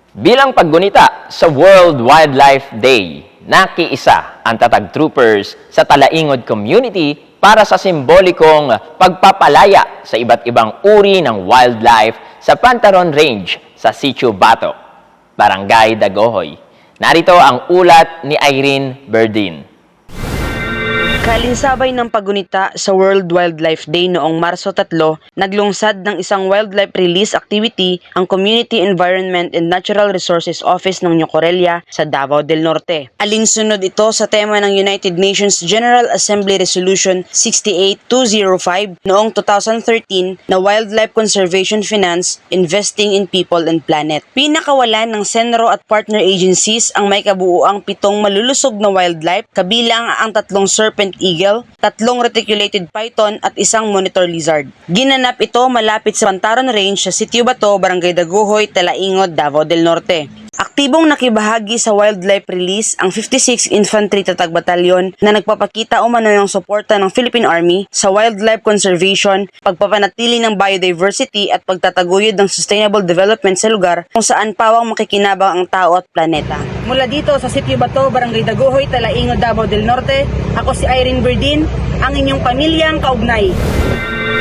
Bilang paggunita sa World Wildlife Day, nakiisa ang Tatag Troopers sa Talaingod Community para sa simbolikong pagpapalaya sa iba't ibang uri ng wildlife sa Pantaron Range sa Sitio Bato, Barangay Dagohoy. Narito ang ulat ni Irene Berdin. Kalinsabay ng paggunita sa World Wildlife Day noong Marso 3, naglungsad ng isang wildlife release activity ang Community Environment and Natural Resources Office ng Ñocorella sa Davao del Norte. Alinsunod ito sa tema ng United Nations General Assembly Resolution 68205 noong 2013 na Wildlife Conservation Finance, Investing in People and Planet. Pinakawalan ng Senro at partner agencies ang may kabuuang 7 malulusog na wildlife, kabilang ang 3 serpent eagle, 3 reticulated python at 1 monitor lizard. Ginanap ito malapit sa Pantaron Range sa Sitio Bato, Barangay Dagohoy, Talaingod, Davao del Norte. Aktibong nakibahagi sa wildlife release ang 56 Infantry Tatag Batalyon na nagpapakita umano ng suporta ng Philippine Army sa wildlife conservation, pagpapanatili ng biodiversity at pagtataguyod ng sustainable development sa lugar kung saan pawang makikinabang ang tao at planeta. Mula dito sa Sitio Bato, Barangay Dagohoy, Talaingod, Davao del Norte, ako si Irene Berdin, ang inyong pamilyang kaugnay.